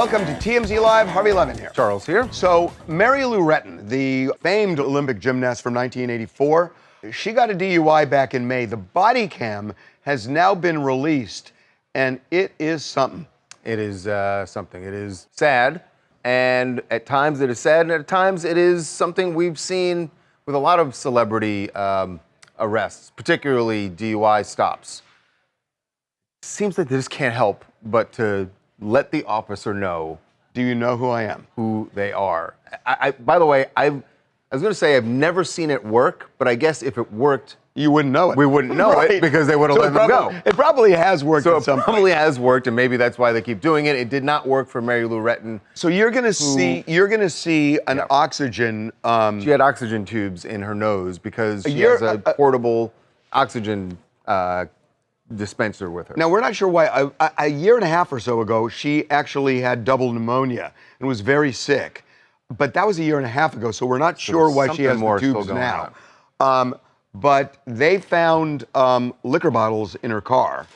Welcome to TMZ Live. Harvey Levin here. Charles here. So, Mary Lou Retton, the famed Olympic gymnast from 1984, she got a DUI back in May. The Bodycam has now been released, and it is something. It is something. It is sad, and at times it is sad, and at times it is something we've seen with a lot of celebrity arrests, particularly DUI stops. Seems like they just can't help but to let the officer know. Do you know who I am? Who they are. By the way, I was going to say I've never seen it work, but I guess if it worked, you wouldn't know it. We wouldn't know it because they would have let them go. It probably has worked. So at some it probably point. has worked, and maybe that's why they keep doing it. It did not work for Mary Lou Retton. So you're gonna see an oxygen. She had oxygen tubes in her nose because she has a portable oxygen dispenser with her. Now, we're not sure why. A year and a half or so ago, she actually had double pneumonia and was very sick. But that was a year and a half ago, so we're not sure why she has the tubes now. But they found liquor bottles in her car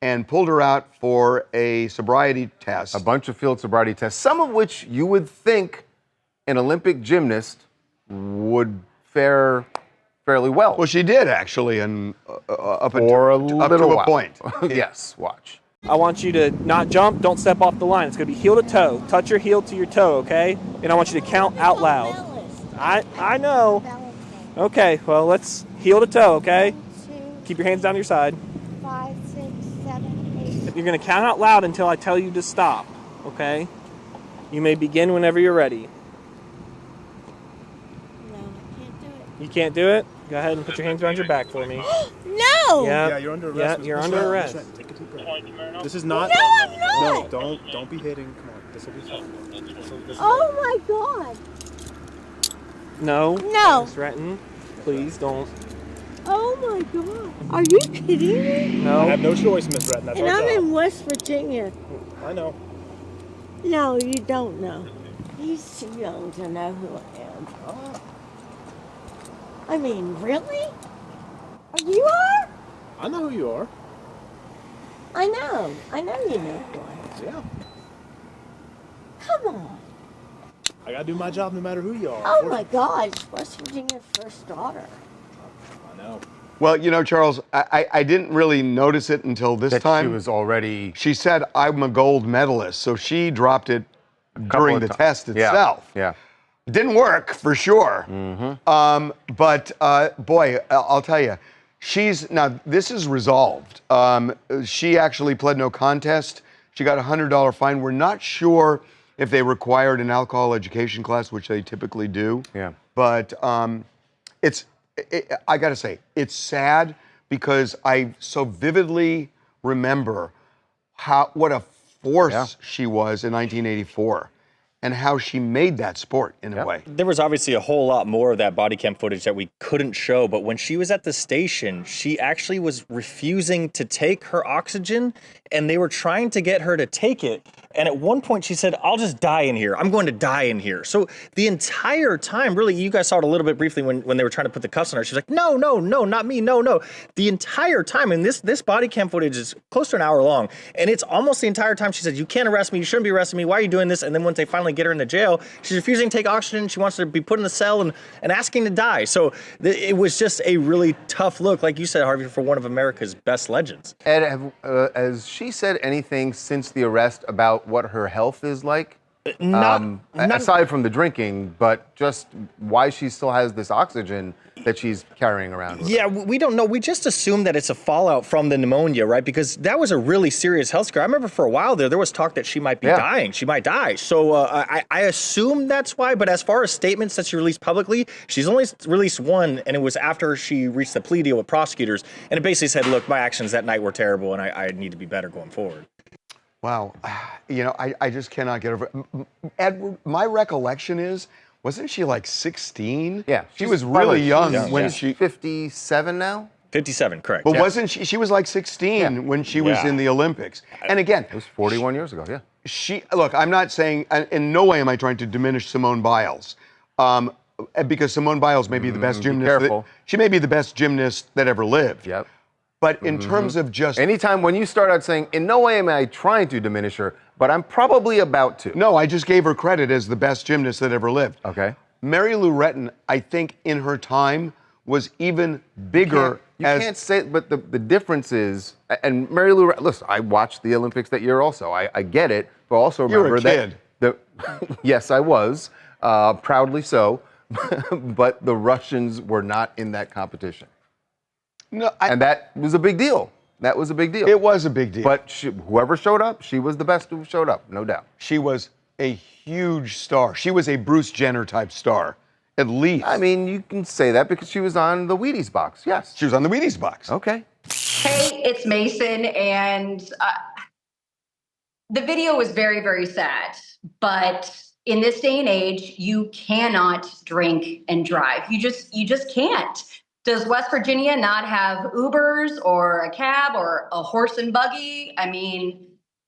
and pulled her out for a sobriety test. A bunch of field sobriety tests, some of which you would think an Olympic gymnast would fare fairly well. Well, she did actually, and up to a point. Yes, watch. I want you to not jump, don't step off the line. It's going to be heel to toe. Touch your heel to your toe, okay? And I want you to count out loud. I know. Okay, well, let's heel to toe, okay? Keep your hands down to your side. 5, 6, 7, 8. You're going to count out loud until I tell you to stop, okay? You may begin whenever you're ready. No, I can't do it. You can't do it? Go ahead and put your hands behind your back for me. No! Yeah, you're under arrest. Yeah, you're under arrest. Take a deep breath. This is not. No, I'm not! No, don't be hitting. Come on, this will be fine. Oh my God! No. No! Miss Retton, please don't. Oh my God! Are you kidding me? No. I have no choice, Miss Retton. That's And our I'm job. in West Virginia. I know. No, you don't know. He's too young to know who I am. Oh, I mean, really? You are? I know who you are. I know. I know you know who I am. Yeah. Come on. I gotta do my job no matter who you are. Oh my God, it's West Virginia's first daughter. I know. Well, you know, Charles, I didn't really notice it until this time. She was already. She said, I'm a gold medalist, so she dropped it during the test itself. Yeah. It didn't work, for sure. But boy, I'll tell you, now this is resolved. She actually pled no contest. She got a $100 fine. We're not sure if they required an alcohol education class, which they typically do. Yeah. But I gotta say, it's sad because I so vividly remember what a force she was in 1984 and how she made that sport in a way. There was obviously a whole lot more of that body cam footage that we couldn't show, but when she was at the station, she actually was refusing to take her oxygen, and they were trying to get her to take it. And at one point she said, I'll just die in here. I'm going to die in here. So the entire time, really, you guys saw it a little bit briefly when they were trying to put the cuffs on her. She was like, no, not me, no. The entire time, and this body cam footage is close to an hour long, and it's almost the entire time she said, you can't arrest me, you shouldn't be arresting me, why are you doing this? And then once they finally get her into jail, she's refusing to take oxygen, she wants to be put in the cell and asking to die. So it was just a really tough look, like you said, Harvey, for one of America's best legends. Ed, has she said anything since the arrest about what her health is like? Aside from the drinking, but just why she still has this oxygen that she's carrying around with her. Yeah, we don't know. We just assume that it's a fallout from the pneumonia, right? Because that was a really serious health scare. I remember for a while there was talk that she might be dying. She might die. So I assume that's why. But as far as statements that she released publicly, she's only released one, and it was after she reached the plea deal with prosecutors. And it basically said, look, my actions that night were terrible, and I need to be better going forward. Wow. You know, I just cannot get over it. Edward, my recollection is, wasn't she like 16? Yeah. She was really young when she's she... 57 now? 57, correct. But wasn't she was like 16 when she was in the Olympics. And again... It was 41 years ago, yeah. Look, I'm not saying, in no way am I trying to diminish Simone Biles. Because Simone Biles may be the best gymnast. Careful. She may be the best gymnast that ever lived. Yep. But in terms of just... Anytime when you start out saying, in no way am I trying to diminish her, but I'm probably about to. No, I just gave her credit as the best gymnast that ever lived. Okay. Mary Lou Retton, I think in her time, was even bigger. You can't say, but the difference is, and Mary Lou, listen, I watched the Olympics that year also. I get it, but also remember kid. that yes, I was, proudly so, but the Russians were not in that competition. No, and that was a big deal. That was a big deal. It was a big deal. But whoever showed up, she was the best who showed up, no doubt. She was a huge star. She was a Bruce Jenner type star, at least. I mean, you can say that because she was on the Wheaties box, yes. She was on the Wheaties box. Okay. Hey, it's Mason, and the video was very, very sad. But in this day and age, you cannot drink and drive. You just can't. Does West Virginia not have Ubers or a cab or a horse and buggy? I mean,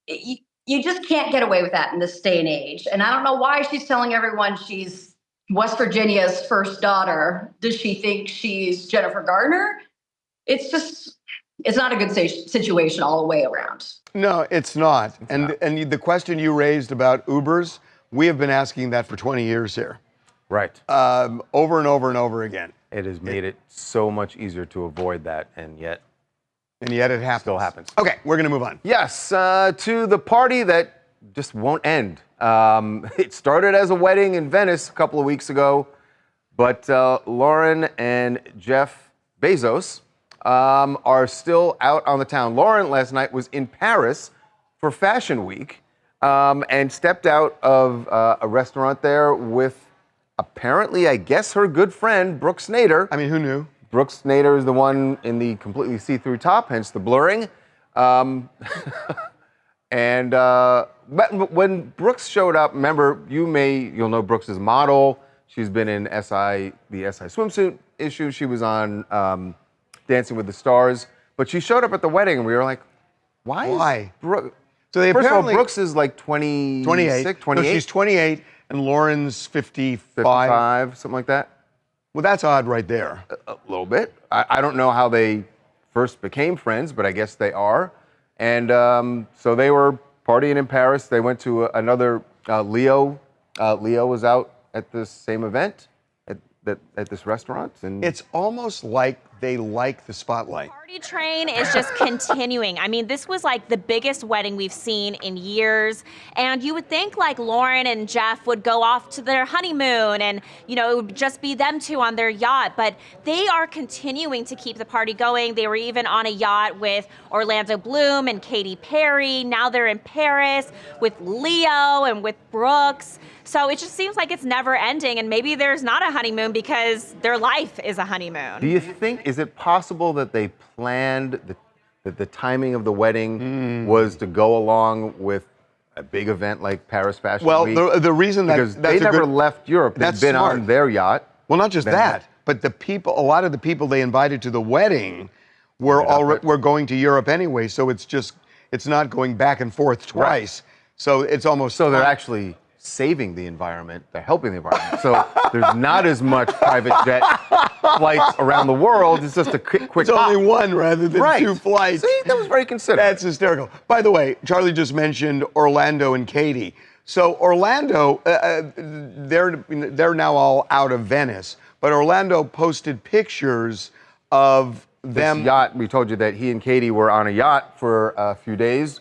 you just can't get away with that in this day and age. And I don't know why she's telling everyone she's West Virginia's first daughter. Does she think she's Jennifer Garner? It's not a good situation all the way around. No, it's not. And the question you raised about Ubers, we have been asking that for 20 years here. Right. Over and over and over again. It has made it so much easier to avoid that, and yet it happens. Still happens. Okay, we're going to move on. Yes, to the party that just won't end. It started as a wedding in Venice a couple of weeks ago, but Lauren and Jeff Bezos are still out on the town. Lauren last night was in Paris for Fashion Week and stepped out of a restaurant there with apparently, I guess, her good friend, Brooke Snyder. I mean, who knew? Brooke Snyder is the one in the completely see-through top, hence the blurring. And when Brooks showed up, remember, you'll know Brooks' model. She's been in the SI swimsuit issue. She was on Dancing with the Stars. But she showed up at the wedding, and we were like, why? Brooke? So they First apparently, of all, Brooks is like 28. 28. No, she's 28, and Lauren's 55. 55, something like that. Well, that's odd right there. A little bit. I don't know how they first became friends, but I guess they are. And so they were partying in Paris. They went to another Leo. Leo was out at this same event at this restaurant. And it's almost like they like the spotlight. Party train is just continuing. I mean, this was like the biggest wedding we've seen in years. And you would think like Lauren and Jeff would go off to their honeymoon and, you know, it would just be them two on their yacht. But they are continuing to keep the party going. They were even on a yacht with Orlando Bloom and Katy Perry. Now they're in Paris with Leo and with Brooks. So it just seems like it's never ending, and maybe there's not a honeymoon because their life is a honeymoon. Do you think, is it possible that they planned that the timing of the wedding was to go along with a big event like Paris Fashion Week? Well, the reason that because they never left Europe, they've been smart. on their yacht. Well, not just that, but a lot of the people they invited to the wedding were going to Europe anyway, so it's not going back and forth twice. Right. So it's almost so they're actually saving the environment, they're helping the environment. So there's not as much private jet flights around the world. It's just a quick It's only one rather than two flights. See, that was very considerate. That's hysterical. By the way, Charlie just mentioned Orlando and Katy. So Orlando, they're now all out of Venice, but Orlando posted pictures of them. This yacht, we told you that he and Katy were on a yacht for a few days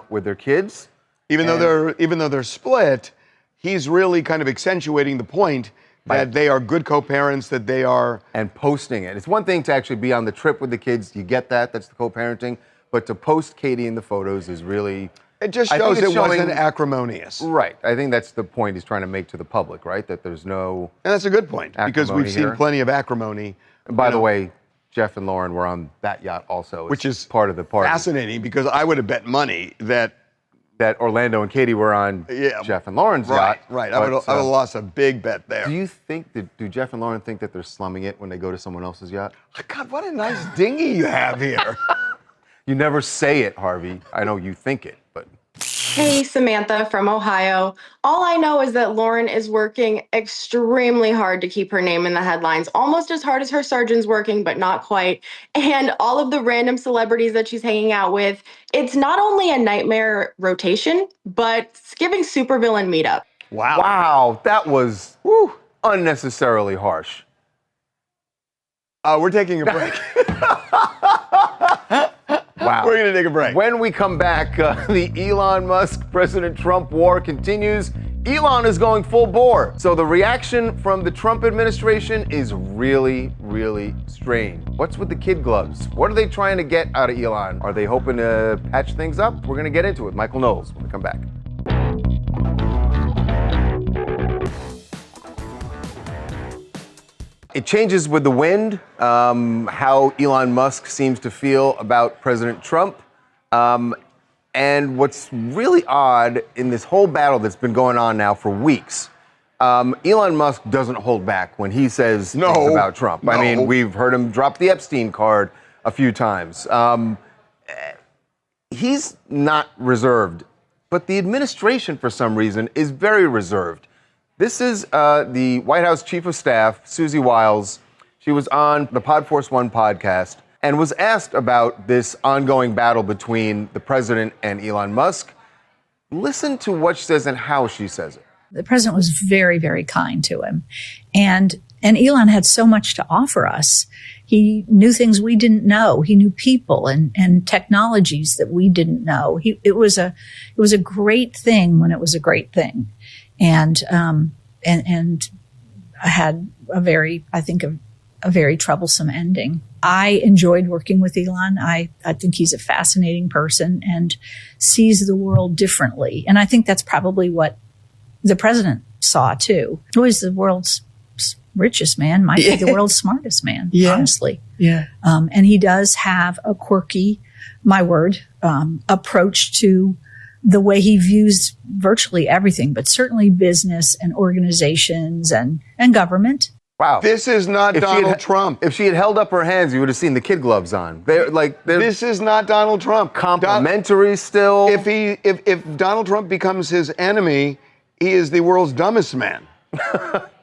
with their kids. Even though they're split, he's really kind of accentuating the point that they are good co-parents, that they are... And posting it. It's one thing to actually be on the trip with the kids. You get that. That's the co-parenting. But to post Katy in the photos is really... It just shows it wasn't acrimonious. Right. I think that's the point he's trying to make to the public, right? That there's no... And that's a good point, because we've seen plenty of acrimony. And by the way, Jeff and Lauren were on that yacht also. Which is part of the party. Fascinating, because I would have bet money that Orlando and Katy were on Jeff and Lauren's yacht. Right, I would have lost a big bet there. Do you think do Jeff and Lauren think that they're slumming it when they go to someone else's yacht? God, what a nice dinghy you have here. You never say it, Harvey. I know you think it, but... Hey, Samantha from Ohio. All I know is that Lauren is working extremely hard to keep her name in the headlines, almost as hard as her surgeon's working, but not quite. And all of the random celebrities that she's hanging out with, it's not only a nightmare rotation, but it's giving supervillain Meetup. Wow. Wow, that was unnecessarily harsh. We're taking a break. Wow. We're going to take a break. When we come back, the Elon Musk, President Trump war continues. Elon is going full bore. So the reaction from the Trump administration is really, really strange. What's with the kid gloves? What are they trying to get out of Elon? Are they hoping to patch things up? We're going to get into it. Michael Knowles when we come back. It changes with the wind, how Elon Musk seems to feel about President Trump. And what's really odd in this whole battle that's been going on now for weeks, Elon Musk doesn't hold back when he says things about Trump. I mean, we've heard him drop the Epstein card a few times. He's not reserved, but the administration, for some reason, is very reserved. This is the White House Chief of Staff, Susie Wiles. She was on the Pod Force One podcast and was asked about this ongoing battle between the president and Elon Musk. Listen to what she says and how she says it. The president was very, very kind to him. And Elon had so much to offer us. He knew things we didn't know. He knew people and technologies that we didn't know. It was a great thing when it was a great thing. And I had a very troublesome ending. I enjoyed working with Elon. I think he's a fascinating person and sees the world differently. And I think that's probably what the president saw too. He's the world's richest man, might be the world's smartest man, honestly. Yeah. And he does have a quirky, approach to the way he views virtually everything, but certainly business and organizations and government. Wow. This is not Donald Trump. If she had held up her hands, you would have seen the kid gloves on. This is not Donald Trump. Complimentary still. If Donald Trump becomes his enemy, he is the world's dumbest man.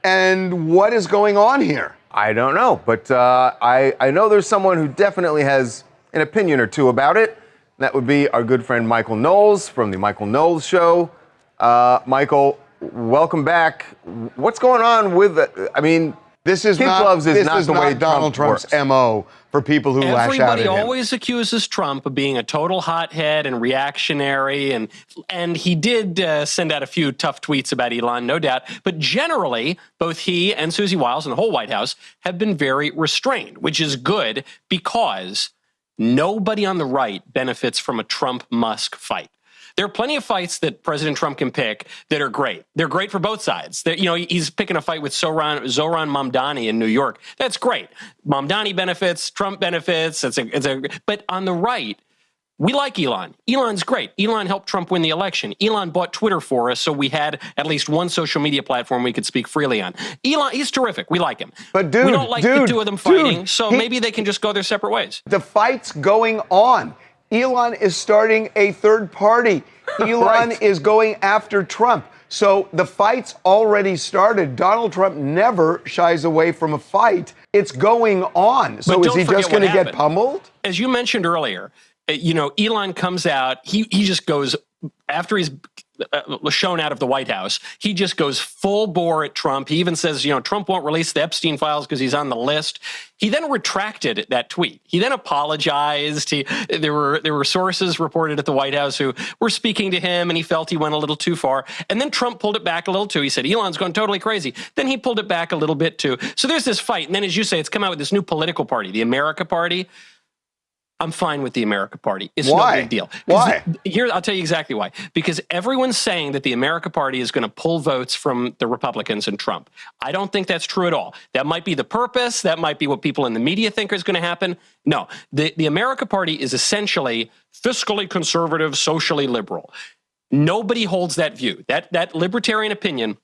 And what is going on here? I don't know, but I know there's someone who definitely has an opinion or two about it. That would be our good friend Michael Knowles from the Michael Knowles Show. Michael, welcome back. What's going on with this is not the way Donald Trump's MO for people who lash out at him. Everybody always accuses Trump of being a total hothead and reactionary, and he did send out a few tough tweets about Elon, no doubt. But generally, both he and Susie Wiles and the whole White House have been very restrained, which is good because nobody on the right benefits from a Trump-Musk fight. There are plenty of fights that President Trump can pick that are great. They're great for both sides. He's picking a fight with Zohran Mamdani in New York. That's great. Mamdani benefits, Trump benefits. But on the right, we like Elon. Elon's great. Elon helped Trump win the election. Elon bought Twitter for us, so we had at least one social media platform we could speak freely on. Elon, he's terrific. We like him. But dude, we don't like the two of them fighting, so maybe they can just go their separate ways. The fight's going on. Elon is starting a third party. Elon is going after Trump. So the fight's already started. Donald Trump never shies away from a fight. It's going on. So is he just going to get pummeled? As you mentioned earlier, Elon comes out, he just goes, after he's shown out of the White House, he just goes full bore at Trump. He even says, Trump won't release the Epstein files because he's on the list. He then retracted that tweet. He then apologized. There were sources reported at the White House who were speaking to him, and he felt he went a little too far. And then Trump pulled it back a little too. He said, Elon's going totally crazy. Then he pulled it back a little bit too. So there's this fight. And then, as you say, it's come out with this new political party, the America Party. I'm fine with the America Party. It's no big deal. Why? Here, I'll tell you exactly why. Because everyone's saying that the America Party is going to pull votes from the Republicans and Trump. I don't think that's true at all. That might be the purpose. That might be what people in the media think is going to happen. No, the America Party is essentially fiscally conservative, socially liberal. Nobody holds that view. That libertarian opinion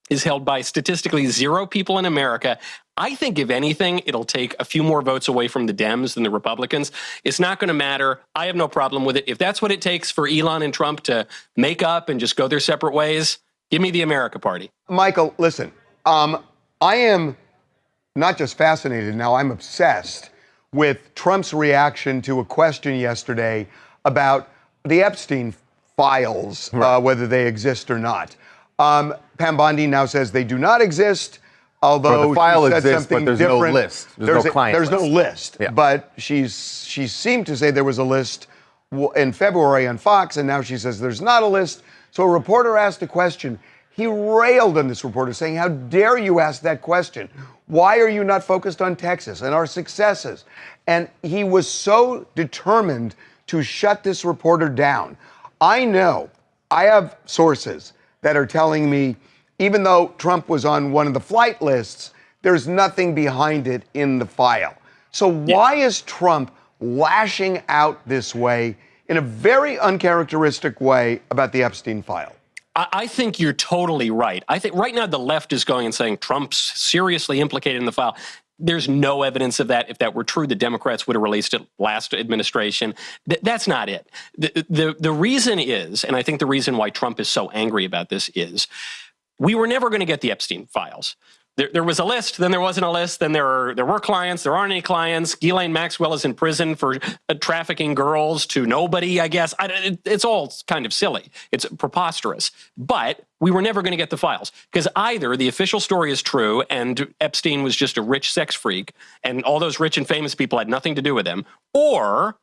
is held by statistically 0 people in America. I think, if anything, it'll take a few more votes away from the Dems than the Republicans. It's not going to matter. I have no problem with it. If that's what it takes for Elon and Trump to make up and just go their separate ways, give me the America Party. Michael, listen, I am not just fascinated now, I'm obsessed with Trump's reaction to a question yesterday about the Epstein files, whether they exist or not. Pam Bondi now says they do not exist. Although the file she said exists, something but there's different. no list. There's no client There's list. no list. Yeah. But she seemed to say there was a list in February on Fox, and now she says there's not a list. So a reporter asked a question. He railed on this reporter, saying, "How dare you ask that question? Why are you not focused on Texas and our successes?" And he was so determined to shut this reporter down. I know, I have sources that are telling me, even though Trump was on one of the flight lists, there's nothing behind it in the file. So why is Trump lashing out this way, in a very uncharacteristic way, about the Epstein file? I think you're totally right. I think right now the left is going and saying Trump's seriously implicated in the file. There's no evidence of that. If that were true, the Democrats would have released it last administration. That's not it. The reason is, and I think the reason why Trump is so angry about this is, we were never going to get the Epstein files. There was a list, then there wasn't a list, then there were clients, there aren't any clients. Ghislaine Maxwell is in prison for trafficking girls to nobody, I guess. It's all kind of silly. It's preposterous. But we were never going to get the files, because either the official story is true and Epstein was just a rich sex freak and all those rich and famous people had nothing to do with him, or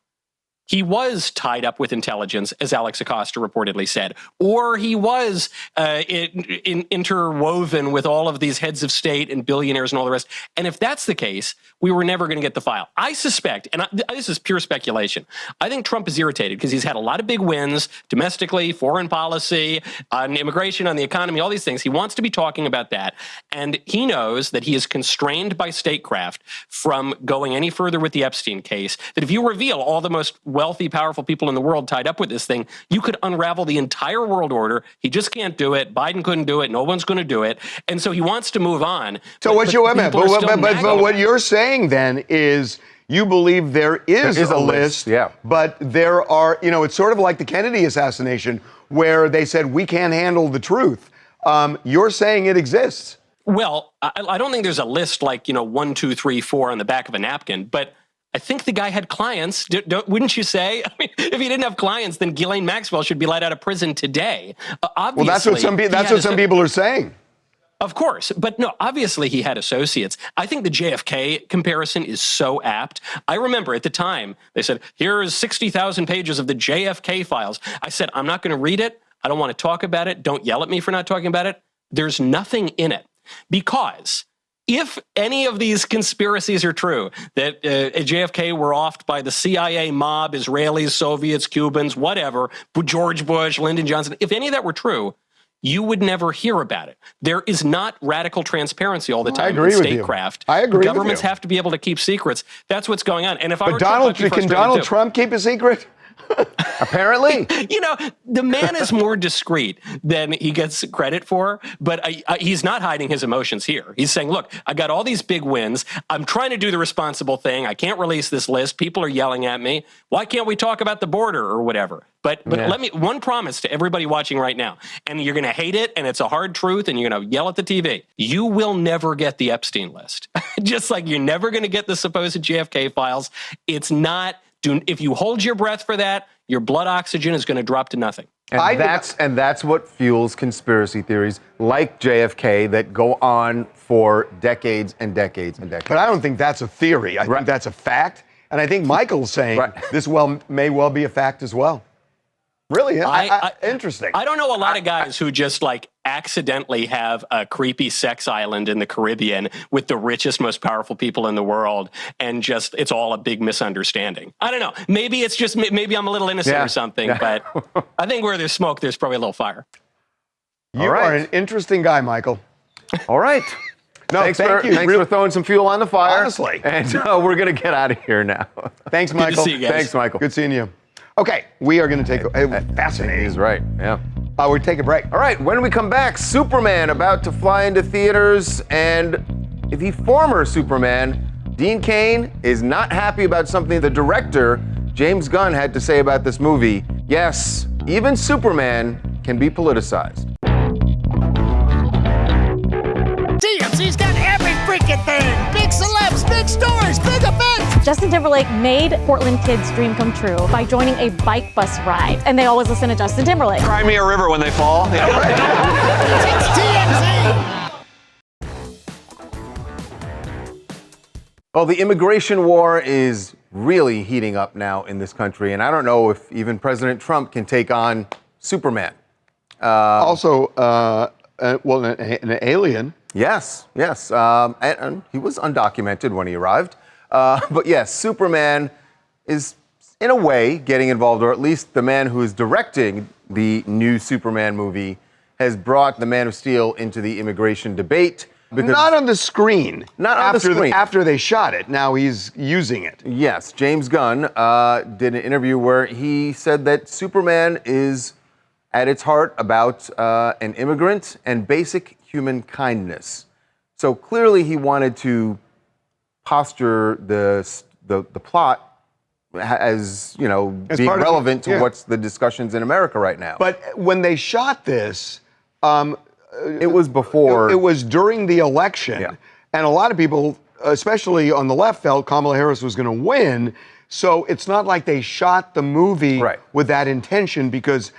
he was tied up with intelligence, as Alex Acosta reportedly said, or he was interwoven with all of these heads of state and billionaires and all the rest. And if that's the case, we were never going to get the file. I suspect, and this is pure speculation, I think Trump is irritated because he's had a lot of big wins domestically, foreign policy, on immigration, on the economy, all these things. He wants to be talking about that. And he knows that he is constrained by statecraft from going any further with the Epstein case, that if you reveal all the most wealthy, powerful people in the world tied up with this thing, you could unravel the entire world order. He just can't do it. Biden couldn't do it. No one's going to do it. And so he wants to move on. So what you're saying then is you believe there is a list, but there are, it's sort of like the Kennedy assassination where they said we can't handle the truth. You're saying it exists. Well, I don't think there's a list like, 1, 2, 3, 4 on the back of a napkin, but I think the guy had clients, wouldn't you say? I mean, if he didn't have clients, then Ghislaine Maxwell should be let out of prison today. Obviously, well, that's what some people are saying. Of course. But no, obviously he had associates. I think the JFK comparison is so apt. I remember at the time, they said, here's 60,000 pages of the JFK files. I said, I'm not going to read it. I don't want to talk about it. Don't yell at me for not talking about it. There's nothing in it. Because if any of these conspiracies are true, that JFK were offed by the CIA mob, Israelis, Soviets, Cubans, whatever, George Bush, Lyndon Johnson, if any of that were true, you would never hear about it. There is not radical transparency all the time in statecraft. I agree with you. Governments have to be able to keep secrets. That's what's going on. And if can Donald Trump keep a secret? Apparently. The man is more discreet than he gets credit for, but he's not hiding his emotions here. He's saying, look, I got all these big wins. I'm trying to do the responsible thing. I can't release this list. People are yelling at me. Why can't we talk about the border or whatever? But let me, one promise to everybody watching right now, and you're going to hate it, and it's a hard truth, and you're going to yell at the TV. You will never get the Epstein list. Just like you're never going to get the supposed JFK files. It's not... If you hold your breath for that, your blood oxygen is going to drop to nothing. And that's what fuels conspiracy theories like JFK that go on for decades and decades and decades. But I don't think that's a theory. I think that's a fact. And I think Michael's saying this may well be a fact as well. Really? Interesting. I don't know a lot of guys who just accidentally have a creepy sex island in the Caribbean with the richest, most powerful people in the world, and just it's all a big misunderstanding. I don't know. Maybe it's just maybe I'm a little innocent or something, but I think where there's smoke, there's probably a little fire. You are an interesting guy, Michael. All right. No, thanks for throwing some fuel on the fire. Honestly. And we're going to get out of here now. Thanks, Michael. Good to see you guys. Thanks, Michael. Good seeing you. Okay, we are going to take fascinating. He's right, yeah. We'll take a break. All right, when we come back, Superman about to fly into theaters, and the former Superman, Dean Cain, is not happy about something the director, James Gunn, had to say about this movie. Yes, even Superman can be politicized. TMZ's got every freaking thing. Big celebs, big stories, big events. Justin Timberlake made Portland kids' dream come true by joining a bike bus ride. And they always listen to Justin Timberlake. Cry me a river when they fall. Yeah, right. It's TMZ. Well, the immigration war is really heating up now in this country, and I don't know if even President Trump can take on Superman. Also, an alien. Yes. And he was undocumented when he arrived. But yes, Superman is, in a way, getting involved, or at least the man who is directing the new Superman movie has brought the Man of Steel into the immigration debate. Not on the screen. Not on the screen. After they shot it. Now he's using it. Yes, James Gunn did an interview where he said that Superman is, at its heart, about an immigrant and basic human kindness. So clearly he wanted to posture the plot as, as being relevant to what's the discussions in America right now. But when they shot this, it was before. It was during the election, and a lot of people, especially on the left, felt Kamala Harris was going to win. So it's not like they shot the movie with that intention, because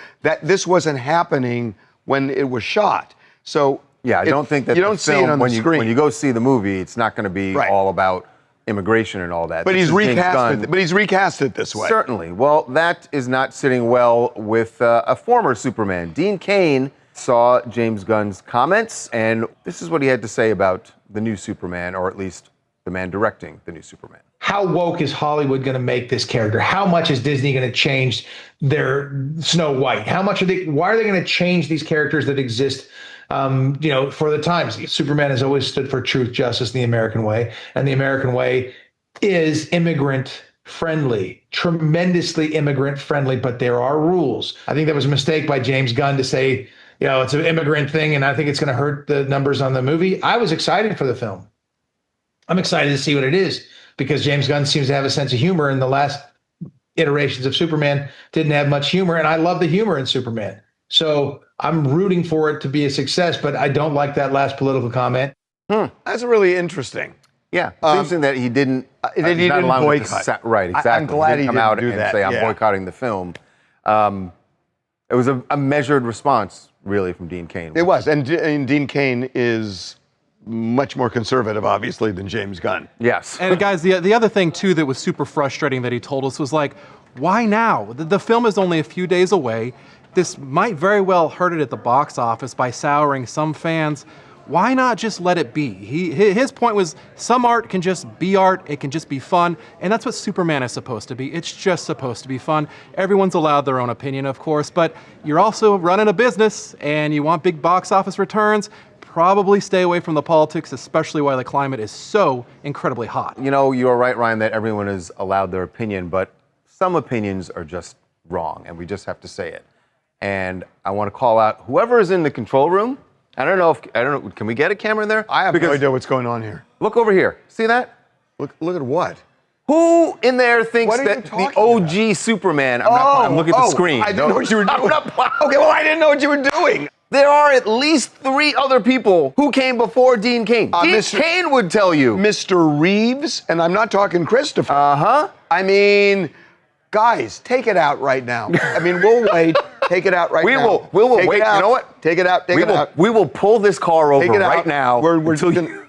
this wasn't happening when it was shot. So I don't think that you don't see it on the screen. When you go see the movie, it's not going to be all about immigration and all that. But he's recast it this way. Certainly. Well, that is not sitting well with a former Superman. Dean Cain saw James Gunn's comments, and this is what he had to say about the new Superman, or at least the man directing the new Superman. How woke is Hollywood going to make this character? How much is Disney going to change their Snow White? Why are they going to change these characters that exist, for the times? Superman has always stood for truth, justice, the American way. And the American way is immigrant friendly, tremendously immigrant friendly, but there are rules. I think that was a mistake by James Gunn to say, it's an immigrant thing, and I think it's going to hurt the numbers on the movie. I was excited for the film. I'm excited to see what it is, because James Gunn seems to have a sense of humor, and the last iterations of Superman didn't have much humor, and I love the humor in Superman. So I'm rooting for it to be a success, but I don't like that last political comment. That's really interesting. Yeah, it's interesting that he didn't. He didn't boycott. Right, exactly. I'm glad he didn't come didn't out do and that. say, I'm boycotting the film. It was a measured response, really, from Dean Cain. It was, and Dean Cain is much more conservative, obviously, than James Gunn. Yes. And guys, the other thing, too, that was super frustrating that he told us was like, why now? The film is only a few days away. This might very well hurt it at the box office by souring some fans. Why not just let it be? His point was, some art can just be art, it can just be fun, and that's what Superman is supposed to be. It's just supposed to be fun. Everyone's allowed their own opinion, of course, but you're also running a business, and you want big box office returns. Probably stay away from the politics, especially while the climate is so incredibly hot. You are right, Ryan, that everyone is allowed their opinion, but some opinions are just wrong, and we just have to say it. And I want to call out whoever is in the control room. I don't know. Can we get a camera in there? I have no idea what's going on here. Look over here. See that? Look at what? Who in there thinks that the OG Superman? I'm looking at the screen. I didn't know what you were doing. Okay, well, I didn't know what you were doing. There are at least 3 other people who came before Dean Cain. Dean Cain would tell you. Mr. Reeves, and I'm not talking Christopher. I mean, guys, take it out right now. I mean, we'll wait. Take it out right now. We will wait. You know what? Take it out. Take it out. We will pull this car over right now.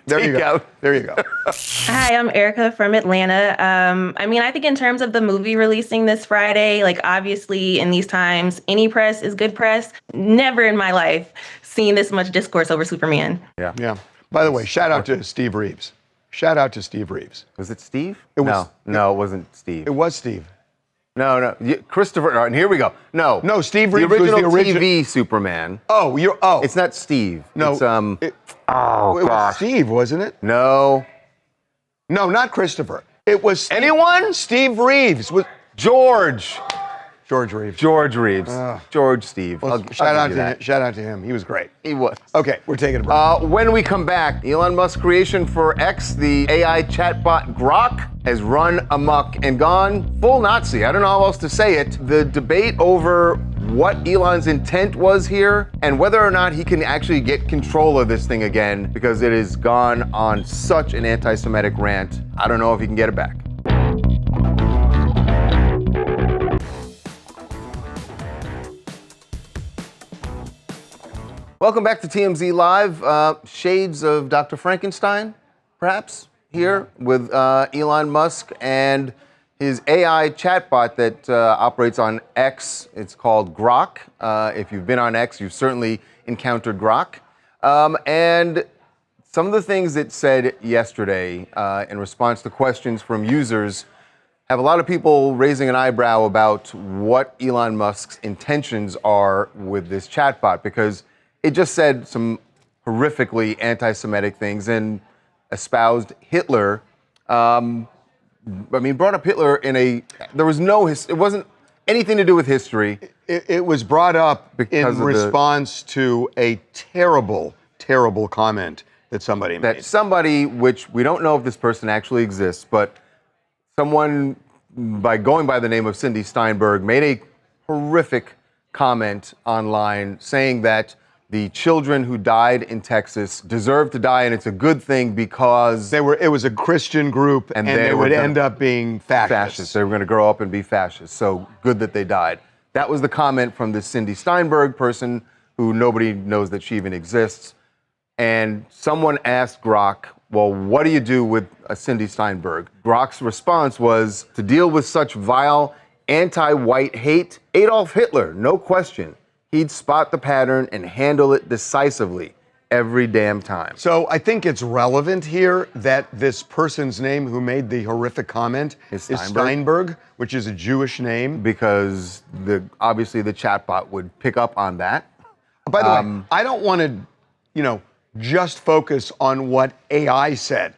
There you go. There you go. Hi, I'm Erica from Atlanta. I think in terms of the movie releasing this Friday, obviously in these times, any press is good press. Never in my life seen this much discourse over Superman. Yeah. By the way, shout out to Steve Reeves. Shout out to Steve Reeves. Was it Steve? No, it wasn't Steve. It was Steve. No. Christopher, and here we go. No, Steve Reeves was the original TV Superman. It's not Steve. No. It was Steve, wasn't it? No, not Christopher. It was anyone? Steve Reeves. George George Reeves. George Reeves. George Steve. Well, shout out to him. He was great. He was. Okay, we're taking a break. When we come back, Elon Musk's creation for X, the AI chatbot Grock, has run amok and gone full Nazi. I don't know how else to say it. The debate over what Elon's intent was here and whether or not he can actually get control of this thing again, because it has gone on such an anti-Semitic rant. I don't know if he can get it back. Welcome back to TMZ Live. Shades of Dr. Frankenstein, perhaps, here with Elon Musk and his AI chatbot that operates on X. It's called Grock. If you've been on X, you've certainly encountered Grock. And some of the things it said yesterday in response to questions from users have a lot of people raising an eyebrow about what Elon Musk's intentions are with this chatbot, because it just said some horrifically anti-Semitic things and espoused Hitler. Brought up Hitler there was no, it wasn't anything to do with history. It was brought up in response to a terrible, terrible comment that somebody made. Which we don't know if this person actually exists, but someone going by the name of Cindy Steinberg made a horrific comment online saying that the children who died in Texas deserve to die, and it's a good thing because it was a Christian group, and they would end up being fascists. They were going to grow up and be fascists. So good that they died. That was the comment from this Cindy Steinberg person, who nobody knows that she even exists. And someone asked Grock, well, what do you do with a Cindy Steinberg? Grock's response was, to deal with such vile anti-white hate, Adolf Hitler, no question. He'd spot the pattern and handle it decisively every damn time. So I think it's relevant here that this person's name who made the horrific comment is Steinberg, which is a Jewish name. Because obviously the chatbot would pick up on that. By the way, I don't want to, just focus on what AI said.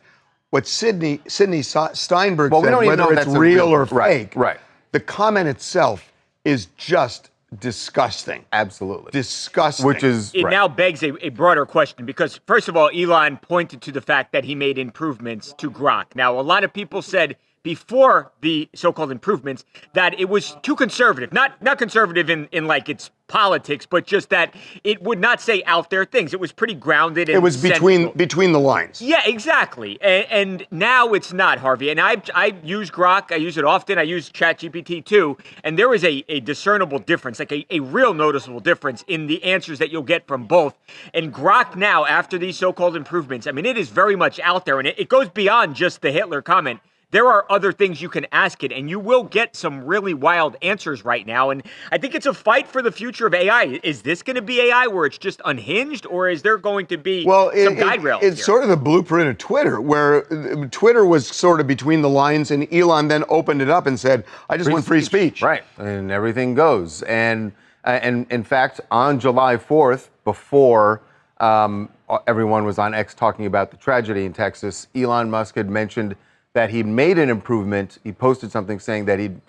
What Sydney Steinberg said, whether it's real or fake, right. The comment itself is just disgusting. Absolutely. Disgusting. It now begs a broader question, because first of all, Elon pointed to the fact that he made improvements to Grock. Now, a lot of people said before the so-called improvements that it was too conservative. Not conservative in like its politics, but just that it would not say out there things. It was pretty grounded. And it was between the lines. Yeah, exactly. And now it's not, Harvey. And I use Grock. I use it often. I use ChatGPT too. And there is a discernible difference, like a real noticeable difference in the answers that you'll get from both. And Grock now, after these so-called improvements, it is very much out there. And it goes beyond just the Hitler comment. There are other things you can ask it, and you will get some really wild answers right now. And I think it's a fight for the future of AI. Is this going to be AI where it's just unhinged, or is there going to be some guide rails? It's sort of the blueprint of Twitter, where Twitter was sort of between the lines, and Elon then opened it up and said, I just want free speech. Right, and everything goes. And in fact, on July 4th, before everyone was on X talking about the tragedy in Texas, Elon Musk had mentioned that he made an improvement. He posted something saying that he'd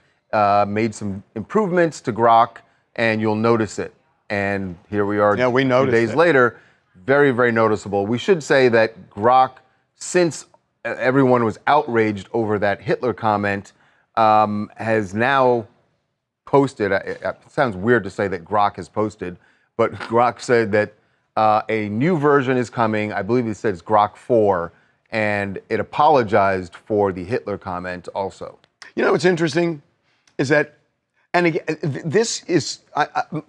made some improvements to Grock, and you'll notice it. And here we are 2 days later. Very, very noticeable. We should say that Grock, since everyone was outraged over that Hitler comment, has now posted, it sounds weird to say that Grock has posted, but Grock said that a new version is coming. I believe he said it's Grock 4. And it apologized for the Hitler comment also. What's interesting is that, and again, this is I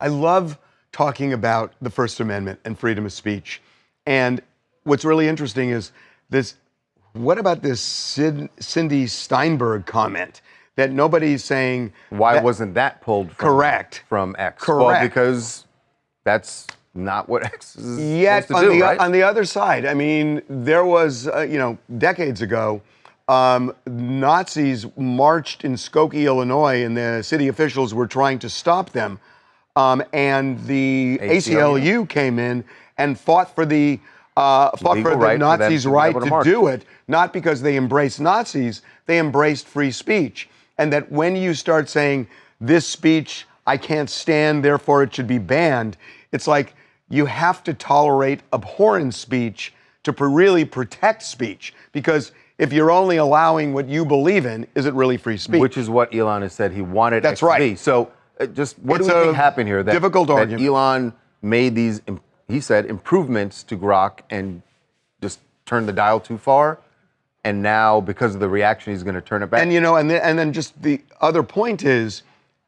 love talking about the First Amendment and freedom of speech. And what's really interesting is this. What about this Cindy Steinberg comment that nobody's saying? Why wasn't that pulled? From X? Correct. Well, because that's not what X is Yet supposed to do, right? On the other side, there was, decades ago, Nazis marched in Skokie, Illinois, and the city officials were trying to stop them. And the ACLU came in and fought for the Nazis' right to do it, not because they embraced Nazis, they embraced free speech. And that when you start saying, this speech I can't stand, therefore it should be banned, it's like you have to tolerate abhorrent speech to really protect speech. Because if you're only allowing what you believe in, is it really free speech? Which is what Elon has said he wanted That's it to right. be. So just what It's do we a think happened here? difficult that argument. Elon made these, he said, improvements to Grock and just turned the dial too far. And now, because of the reaction, he's going to turn it back. And, you know, and then just the other point is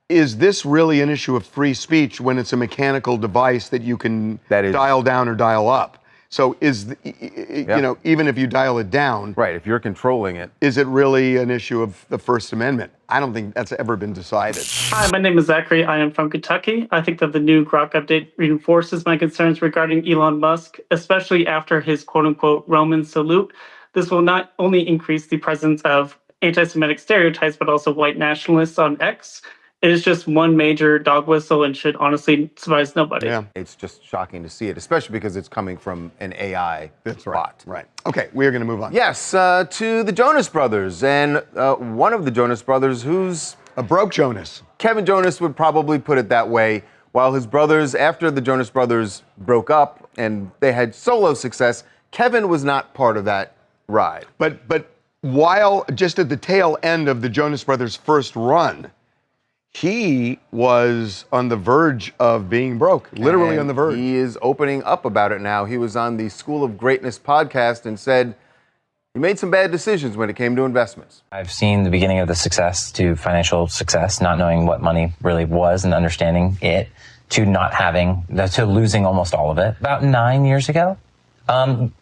this really an issue of free speech when it's a mechanical device that you can dial down or dial up? So you know, even if you dial it down. Right, if you're controlling it. Is it really an issue of the First Amendment? I don't think that's ever been decided. Hi, my name is Zachary. I am from Kentucky. I think that the new Grock update reinforces my concerns regarding Elon Musk, especially after his quote-unquote Roman salute. This will not only increase the presence of anti-Semitic stereotypes, but also white nationalists on X. It is just one major dog whistle and should honestly surprise nobody. Yeah, it's just shocking to see it, especially because it's coming from an AI bot. Right. Okay, we are going to move on. Yes, to the Jonas Brothers, and one of the Jonas Brothers who's a broke Jonas. Kevin Jonas would probably put it that way. While his brothers, after the Jonas Brothers broke up and they had solo success, Kevin was not part of that ride. But while just at the tail end of the Jonas Brothers' first run, he was on the verge of being broke, literally on the verge. He is opening up about it now. He was on the School of Greatness podcast and said he made some bad decisions when it came to investments. I've seen the beginning of the success to financial success, not knowing what money really was and understanding it, to not having, to losing almost all of it. About 9 years ago,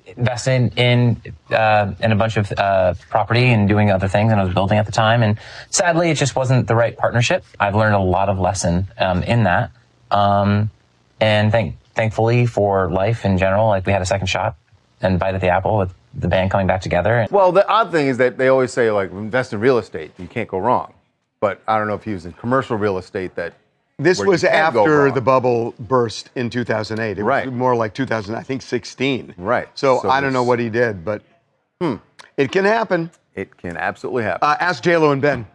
invested in a bunch of property and doing other things, and I was building at the time. And sadly, it just wasn't the right partnership. I've learned a lot of lesson in that, and thankfully for life in general, like we had a second shot and bite at the apple with the band coming back together. Well, the odd thing is that they always say, like, invest in real estate, you can't go wrong. But I don't know if he was in commercial real estate that. This was after the bubble burst in 2008. It was more like 2016. Right. So I don't know what he did, but it can happen. It can absolutely happen. Ask J-Lo and Ben.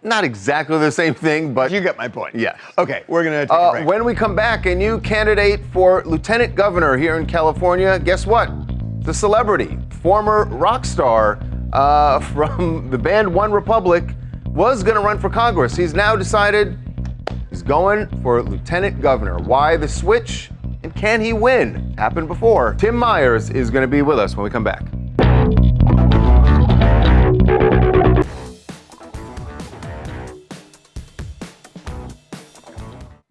Not exactly the same thing, but you get my point. Yeah. Okay, we're going to take a break. When we come back, a new candidate for lieutenant governor here in California. Guess what? The celebrity, former rock star from the band One Republic, was going to run for Congress. He's now decided he's going for lieutenant governor. Why the switch? And can he win? Happened before. Tim Meyers is going to be with us when we come back.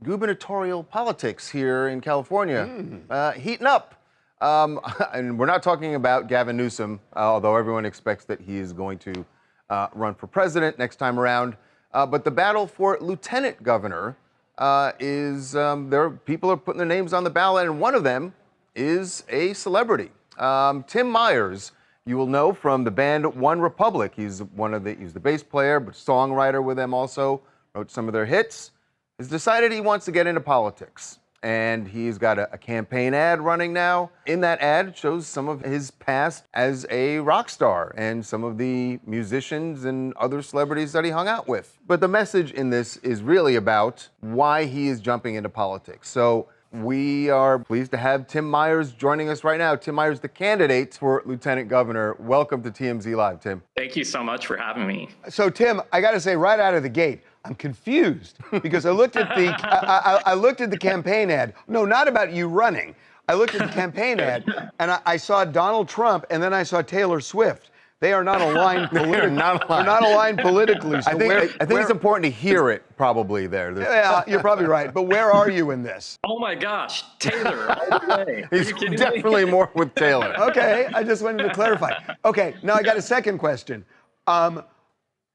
Gubernatorial politics here in California, heating up. And we're not talking about Gavin Newsom, although everyone expects that he is going to run for president next time around. But the battle for lieutenant governor is, people are putting their names on the ballot, and one of them is a celebrity. Tim Meyers, you will know from the band One Republic. He's the bass player, but songwriter with them also, wrote some of their hits. Has decided he wants to get into politics. And he's got a campaign ad running now. In that ad, shows some of his past as a rock star and some of the musicians and other celebrities that he hung out with. But the message in this is really about why he is jumping into politics. So we are pleased to have Tim Meyers joining us right now. Tim Meyers, the candidate for lieutenant governor. Welcome to TMZ Live, Tim. Thank you so much for having me. So, Tim, I got to say right out of the gate, I'm confused because I looked at the I looked at the campaign ad. No, not about you running. I looked at the campaign ad and I saw Donald Trump and then I saw Taylor Swift. They are not aligned politically. They're not aligned politicly. So I think it's important to hear it probably there. Yeah, you're probably right. But where are you in this? Oh my gosh, Taylor, all the way. He's definitely more with Taylor. Okay, I just wanted to clarify. Okay, now I got a second question.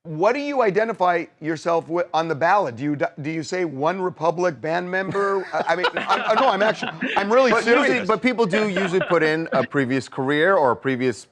What do you identify yourself with on the ballot? Do you say One Republic band member? I mean, I'm really serious. But people do usually put in a previous career or a previous,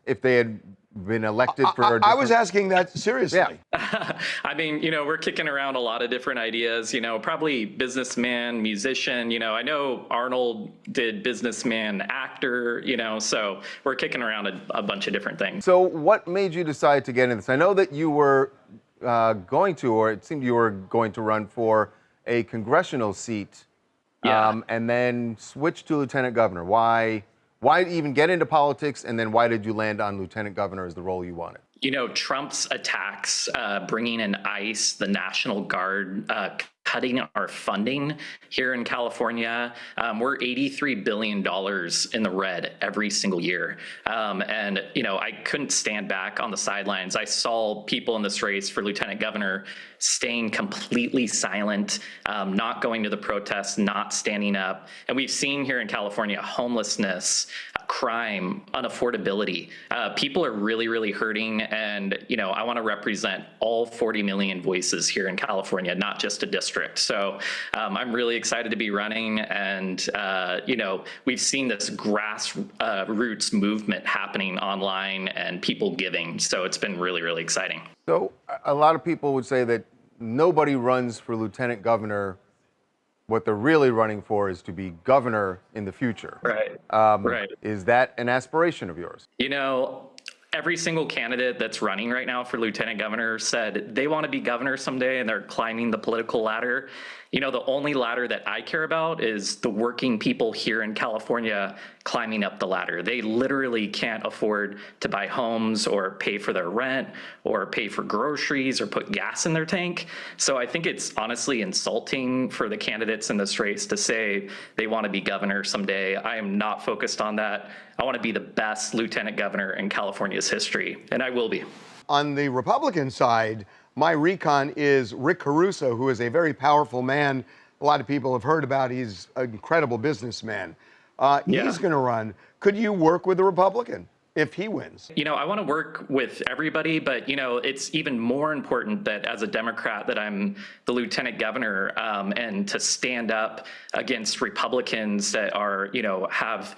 if they had been elected for. I was asking that seriously. Yeah. I mean, we're kicking around a lot of different ideas, probably businessman, musician, I know Arnold did businessman, actor, so we're kicking around a bunch of different things. So what made you decide to get into this? I know that you were going to, or it seemed you were going to run for a congressional seat, and then switch to lieutenant governor. Why even get into politics, and then why did you land on lieutenant governor as the role you wanted? Trump's attacks, bringing in ICE, the National Guard, cutting our funding here in California. We're $83 billion in the red every single year. And I couldn't stand back on the sidelines. I saw people in this race for lieutenant governor staying completely silent, not going to the protests, not standing up. And we've seen here in California homelessness, crime, unaffordability. People are really, really hurting. And, I want to represent all 40 million voices here in California, not just a district. So I'm really excited to be running. And, we've seen this grassroots movement happening online and people giving. So it's been really, really exciting. So a lot of people would say that nobody runs for lieutenant governor. What they're really running for is to be governor in the future. Right. Right. Is that an aspiration of yours? Every single candidate that's running right now for lieutenant governor said they want to be governor someday, and they're climbing the political ladder. The only ladder that I care about is the working people here in California climbing up the ladder. They literally can't afford to buy homes or pay for their rent or pay for groceries or put gas in their tank. So I think it's honestly insulting for the candidates in this race to say they want to be governor someday. I am not focused on that. I want to be the best lieutenant governor in California's history, and I will be. On the Republican side, my recon is Rick Caruso, who is a very powerful man. A lot of people have heard about. He's an incredible businessman. He's going to run. Could you work with a Republican if he wins? I want to work with everybody, but, it's even more important that as a Democrat that I'm the lieutenant governor, and to stand up against Republicans that are, have,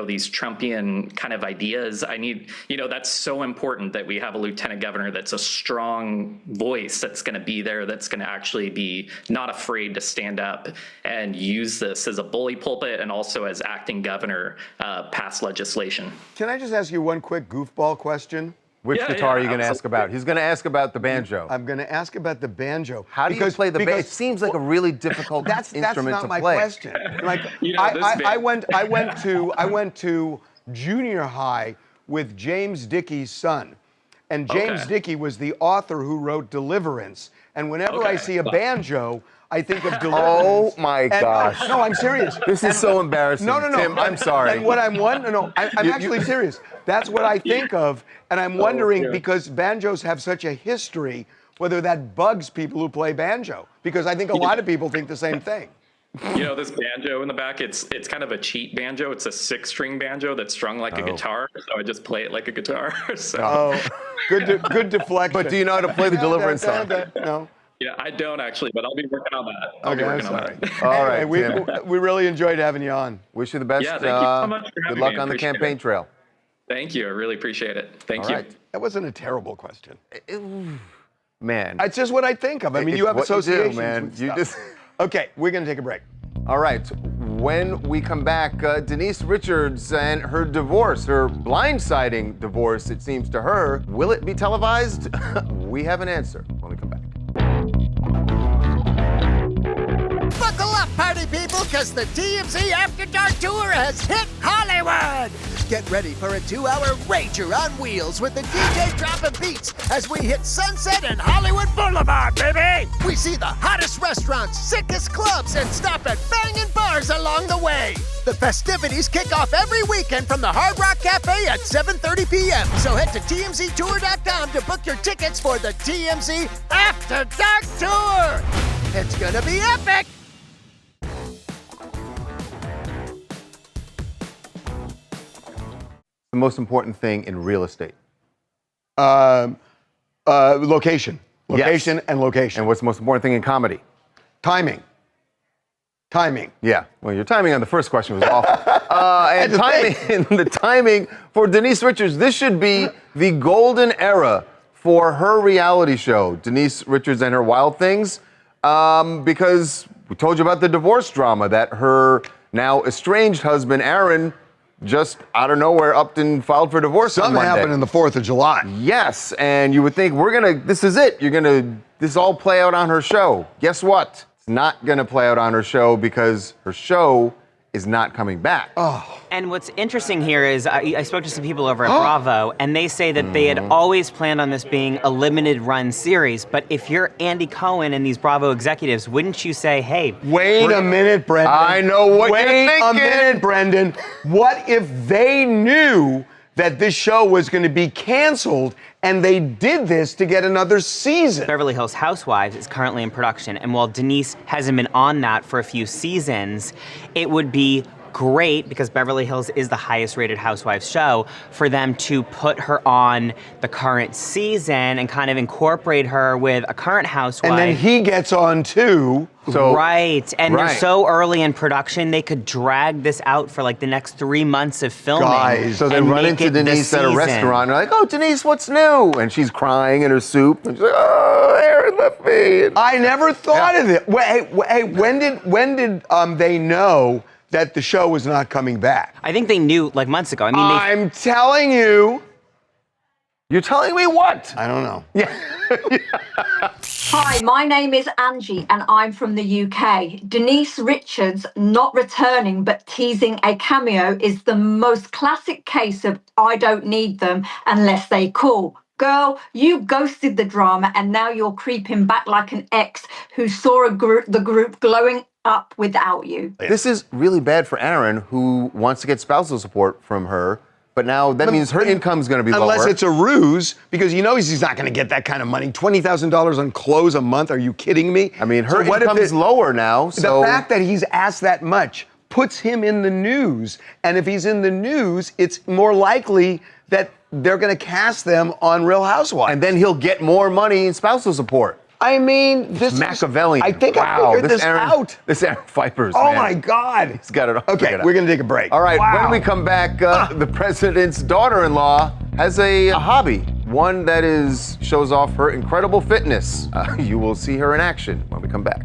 these Trumpian kind of ideas. I need, that's so important that we have a lieutenant governor that's a strong voice, that's going to be there, that's going to actually be not afraid to stand up and use this as a bully pulpit and also as acting governor, pass legislation. Can I just ask you one quick goofball question? Which guitar are you going to ask about? He's going to ask about the banjo. I'm going to ask about the banjo. How do you play the banjo? It seems like a really difficult instrument to play. That's not my question. Like, I went to junior high with James Dickey's son, and James Dickey was the author who wrote Deliverance. And whenever I see a banjo, I think of Deliverance. Oh my gosh! No, I'm serious. This is so embarrassing. No. Tim, I'm sorry. And what I'm wondering, I'm actually serious. That's what I think of, and I'm wondering because banjos have such a history, whether that bugs people who play banjo. Because I think a lot of people think the same thing. This banjo in the back, it's kind of a cheap banjo. It's a 6-string banjo that's strung like a guitar. So I just play it like a guitar. So. Good deflection. But do you know how to play the Deliverance song? No. Yeah, I don't actually, but I'll be working on that. All right, we really enjoyed having you on. Wish you the best. Yeah, thank you so much for having Good luck me. on the campaign trail. Thank you. I really appreciate it. Thank you. Right. That wasn't a terrible question. Man. It's just what I think of. I mean, you have associations. Man. With stuff. Okay, we're going to take a break. All right. When we come back, Denise Richards and her divorce, her blindsiding divorce, it seems to her. Will it be televised? We have an answer when we come back. Buckle up, party people, because the TMZ After Dark Tour has hit Hollywood! Get ready for a 2-hour rager on wheels with the DJ dropping beats as we hit Sunset and Hollywood Boulevard, baby! We see the hottest restaurants, sickest clubs, and stop at banging bars along the way! The festivities kick off every weekend from the Hard Rock Cafe at 7:30 p.m. So head to TMZTour.com to book your tickets for the TMZ After Dark Tour! It's gonna be epic! The most important thing in real estate? Location. Location and location. And what's the most important thing in comedy? Timing. Yeah. Well, your timing on the first question was awful. And the timing for Denise Richards, this should be the golden era for her reality show, Denise Richards and Her Wild Things, because we told you about the divorce drama that her now estranged husband, Aaron, just out of nowhere upped and filed for divorce on Something Monday. happened on the 4th of July. Yes, and you would think this is it. This all play out on her show. Guess what? It's not gonna play out on her show because her show is not coming back. Oh. And what's interesting here is I spoke to some people over at Bravo, and they say that they had always planned on this being a limited run series. But if you're Andy Cohen and these Bravo executives, wouldn't you say, hey, wait a minute, Brendan. I know what you're thinking. Wait a minute, Brendan. What if they knew that this show was going to be canceled and they did this to get another season? Beverly Hills Housewives is currently in production, and while Denise hasn't been on that for a few seasons, it would be great, because Beverly Hills is the highest rated Housewives show, for them to put her on the current season and kind of incorporate her with a current housewife. And then he gets on too. Right, and they're so early in production, they could drag this out for like the next 3 months of filming. Guys, so they run into Denise at a restaurant. They're like, "Oh, Denise, what's new?" And she's crying in her soup, and she's like, "Oh, Aaron left me." I never thought of it. Wait, when did they know that the show was not coming back? I think they knew like months ago. I mean, I'm telling you. You're telling me what? I don't know. Yeah. Hi, my name is Angie and I'm from the UK. Denise Richards not returning but teasing a cameo is the most classic case of I don't need them unless they call. Girl, you ghosted the drama and now you're creeping back like an ex who saw the group glowing up without you. This is really bad for Aaron, who wants to get spousal support from her, but now that means her income's going to be lower. Unless it's a ruse, because he's not going to get that kind of money. $20,000 on clothes a month? Are you kidding me? I mean, her income is lower now. So the fact that he's asked that much puts him in the news, and if he's in the news, it's more likely that they're going to cast them on Real Housewives. And then he'll get more money in spousal support. I mean, this Machiavellian. I think I figured this out. This Aaron Vipers, Oh man. my God. He's got it all Okay, figured out. we're going to take a break. All right, Wow. when we come back, the president's daughter-in-law has a hobby, one that shows off her incredible fitness. You will see her in action when we come back.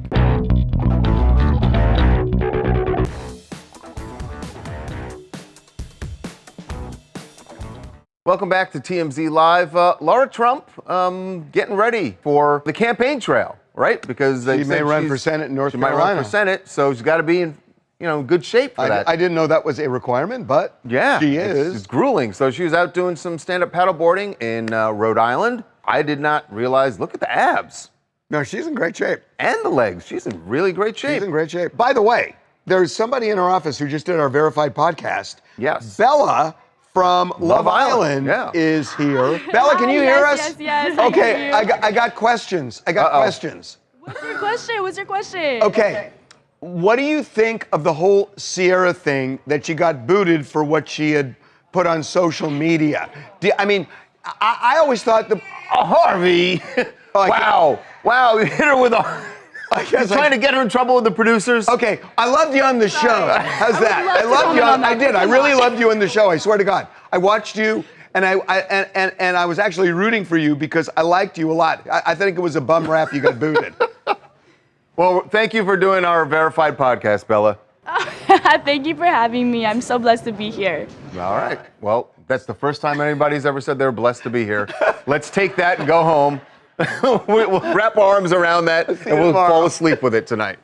Welcome back to TMZ Live. Laura Trump getting ready for the campaign trail, right? Because She may run for Senate in North Carolina. She might run for Senate, so she's got to be in good shape for that. I didn't know that was a requirement, but she is. It's grueling. So she was out doing some stand-up paddleboarding in Rhode Island. I did not realize, look at the abs. No, she's in great shape. And the legs. She's in really great shape. She's in great shape. By the way, there's somebody in our office who just did our verified podcast. Yes. Bella from Love Island is here. Bella, can you hear us? Yes, Okay, I got questions. Questions. What's your question? Okay. What do you think of the whole Sierra thing that she got booted for what she had put on social media? I always thought Harvey. Wow, you hit her with a... You're trying to get her in trouble with the producers? Okay, I loved you on the show. How's that? I loved you on. I did. I really loved you on the show. I swear to God. I watched you, and I was actually rooting for you because I liked you a lot. I think it was a bum rap you got booted. Well, thank you for doing our verified podcast, Bella. Thank you for having me. I'm so blessed to be here. All right. Well, that's the first time anybody's ever said they're blessed to be here. Let's take that and go home. We'll wrap our arms around that and we'll fall asleep with it tonight.